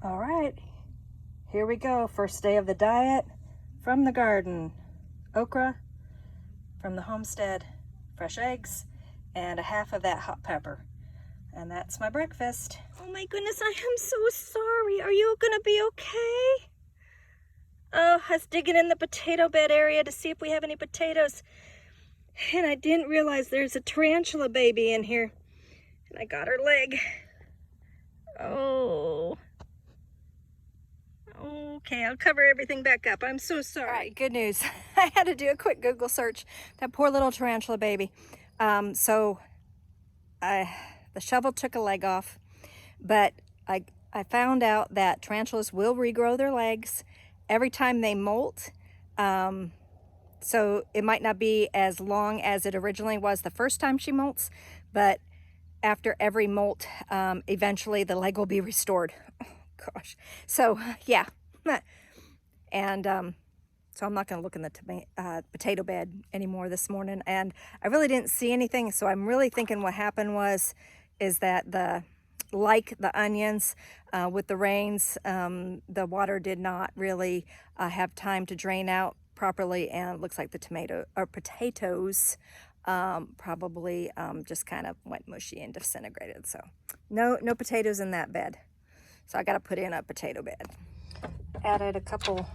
All right, here we go. First day of the diet from the garden. Okra from the homestead, fresh eggs, and a half of that hot pepper. And that's my breakfast. Oh my goodness, I am so sorry. Are you gonna be okay? Oh, I was digging in the potato bed area to see if we have any potatoes. And I didn't realize there's a tarantula baby in here. And I got her leg. Oh. Okay, I'll cover everything back up. I'm so sorry. All right, good news. I had to do a quick Google search. That poor little tarantula baby. The shovel took a leg off, but I found out that tarantulas will regrow their legs every time they molt. So it might not be as long as it originally was the first time she molts, but after every molt, eventually the leg will be restored. Oh, gosh. So yeah. And so I'm not going to look in the potato bed anymore this morning. And I really didn't see anything. So I'm really thinking what happened is that like the onions, with the rains, the water did not really have time to drain out properly, and it looks like the potatoes probably just kind of went mushy and disintegrated. So no potatoes in that bed. So I got to put in a potato bed. Added a couple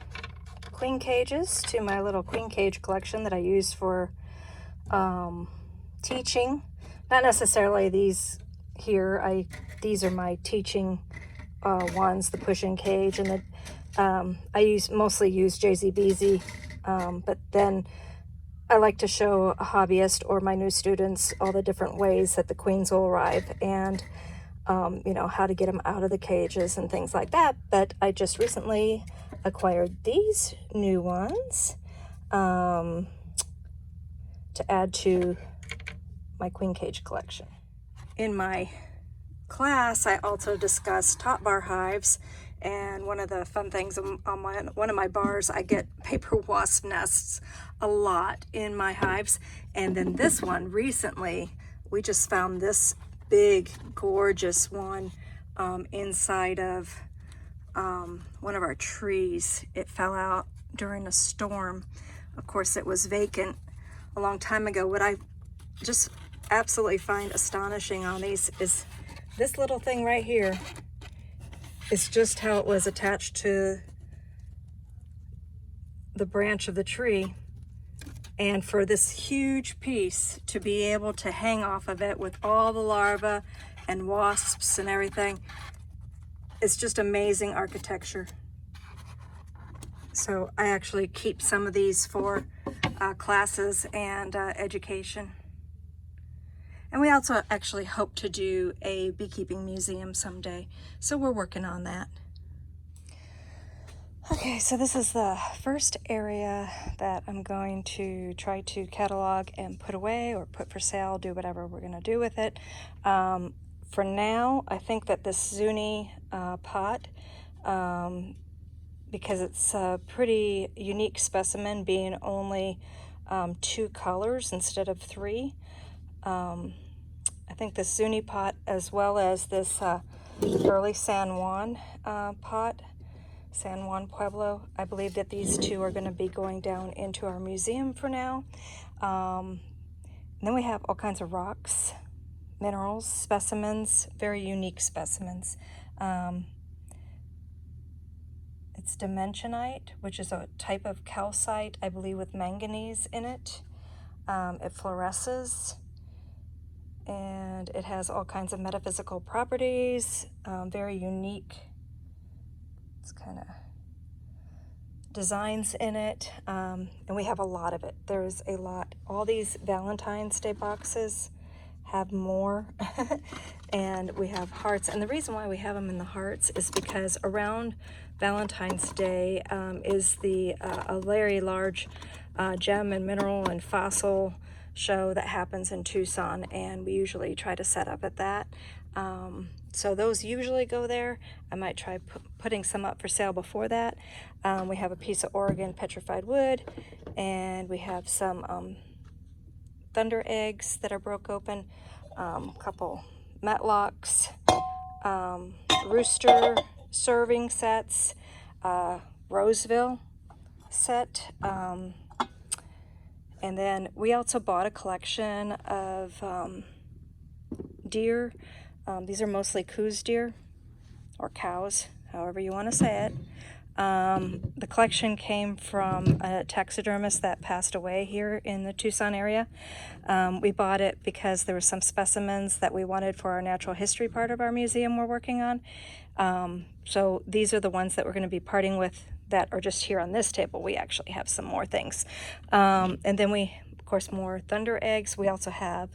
queen cages to my little queen cage collection that I use for teaching. Not necessarily these here. These are my teaching ones, the pushing cage, and I mostly use JZBZ, but then I like to show a hobbyist or my new students all the different ways that the queens will arrive, and how to get them out of the cages and things like that. But I just recently acquired these new ones to add to my queen cage collection. In my class, I also discussed top bar hives, and one of the fun things on one of my bars, I get paper wasp nests a lot in my hives. And then this one recently, we just found this big, gorgeous one inside of one of our trees. It fell out during a storm. Of course, it was vacant a long time ago. What I just absolutely find astonishing on these is this little thing right here is just how it was attached to the branch of the tree. And for this huge piece to be able to hang off of it with all the larvae and wasps and everything, it's just amazing architecture. So I actually keep some of these for classes and education. And we also actually hope to do a beekeeping museum someday. So we're working on that. Okay, so this is the first area that I'm going to try to catalog and put away or put for sale, do whatever we're going to do with it. For now, I think that this zucchini pot, because it's a pretty unique specimen, being only 2 colors instead of 3, I think this zucchini pot, as well as this early San Juan pot, San Juan Pueblo, I believe that these 2 are going to be going down into our museum for now. And then we have all kinds of rocks, minerals, specimens, very unique specimens. It's dimensionite, which is a type of calcite, I believe, with manganese in it. It fluoresces, and it has all kinds of metaphysical properties, very unique. It's kind of designs in it, and we have a lot of it. There's a lot. All these Valentine's Day boxes have more, and we have hearts. And the reason why we have them in the hearts is because around Valentine's Day is a very large gem and mineral and fossil show that happens in Tucson, and we usually try to set up at that. So those usually go there. I might try putting some up for sale before that. We have a piece of Oregon petrified wood, and we have some thunder eggs that are broke open, a couple matlocks, rooster serving sets, Roseville set, and then we also bought a collection of deer. These are mostly Coues deer, or cows, however you want to say it. The collection came from a taxidermist that passed away here in the Tucson area. We bought it because there were some specimens that we wanted for our natural history part of our museum we're working on. So these are the ones that we're going to be parting with that are just here on this table. We actually have some more things. And then we, of course, more thunder eggs. We also have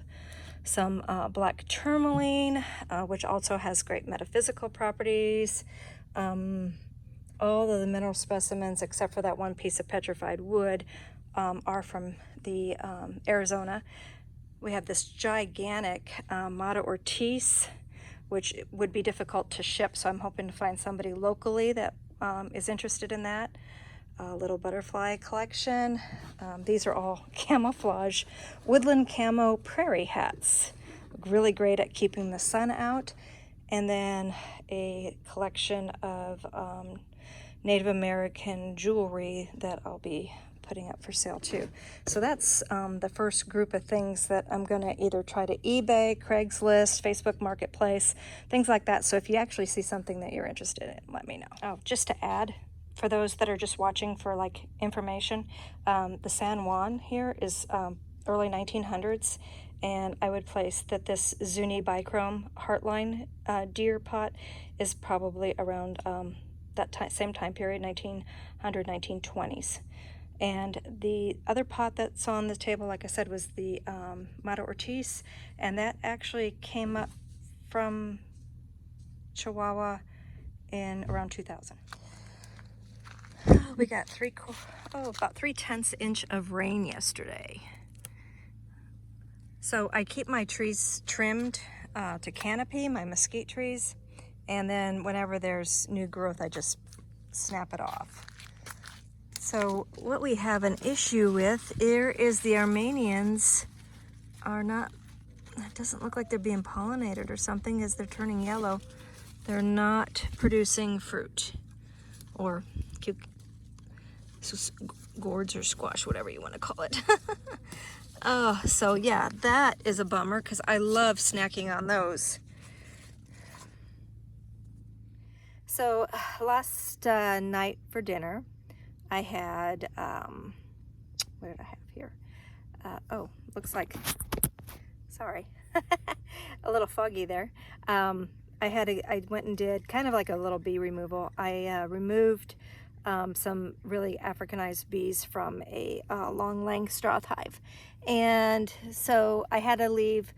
some black tourmaline, which also has great metaphysical properties. All of the mineral specimens, except for that one piece of petrified wood, are from the Arizona. We have this gigantic Mata Ortiz, which would be difficult to ship, so I'm hoping to find somebody locally that is interested in that. Little butterfly collection. These are all camouflage woodland camo prairie hats. Really great at keeping the sun out. And then a collection of Native American jewelry that I'll be putting up for sale too. So that's the first group of things that I'm going to either try to eBay, Craigslist, Facebook Marketplace, things like that. So if you actually see something that you're interested in, let me know. Oh, just to add, for those that are just watching for like information, the San Juan here is early 1900s, and I would place that this Zuni bichrome heartline deer pot is probably around that same time period, 1900, 1920s. And the other pot that's on the table, like I said, was the Mata Ortiz, and that actually came up from Chihuahua in around 2000. We got about 3/10 inch of rain yesterday. So I keep my trees trimmed to canopy, my mesquite trees, and then whenever there's new growth, I just snap it off. So what we have an issue with here is the Armenians are not, it doesn't look like they're being pollinated or something as they're turning yellow. They're not producing fruit or gourds or squash, whatever you want to call it. So yeah, that is a bummer because I love snacking on those. So last night for dinner, I had, what did I have here? Oh, looks like, sorry, a little foggy there. I went and did kind of like a little bee removal. I removed some really Africanized bees from a long Langstroth hive. And so I had to leave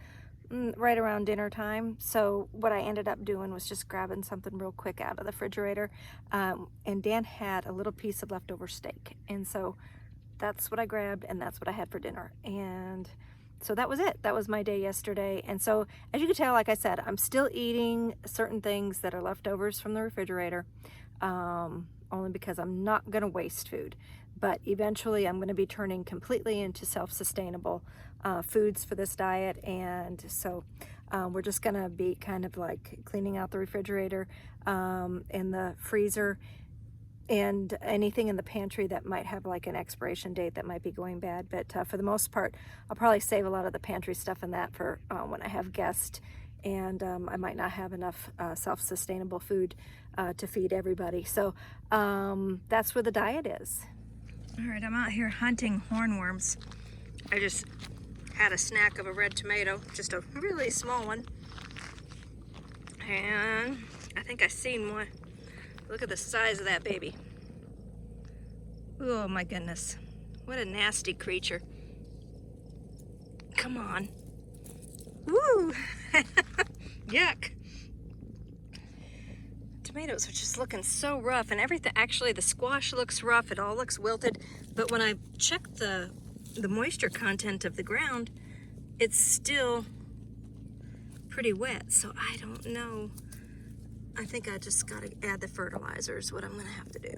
right around dinner time. So what I ended up doing was just grabbing something real quick out of the refrigerator. And Dan had a little piece of leftover steak. And so that's what I grabbed, and that's what I had for dinner. And so that was it. That was my day yesterday. And so as you can tell, like I said, I'm still eating certain things that are leftovers from the refrigerator, only because I'm not going to waste food. But eventually I'm going to be turning completely into self-sustainable foods for this diet. And so we're just going to be kind of like cleaning out the refrigerator and the freezer and anything in the pantry that might have like an expiration date that might be going bad. But for the most part, I'll probably save a lot of the pantry stuff and that for when I have guests, and I might not have enough self-sustainable food to feed everybody. So that's where the diet is. All right, I'm out here hunting hornworms. I just had a snack of a red tomato, just a really small one. And I think I seen one. Look at the size of that baby. Oh my goodness. What a nasty creature. Come on. Woo! Yuck. Tomatoes are just looking so rough, and everything, actually the squash looks rough, it all looks wilted, but when I check the moisture content of the ground, it's still pretty wet, so I don't know. I think I just gotta add the fertilizer is what I'm gonna have to do.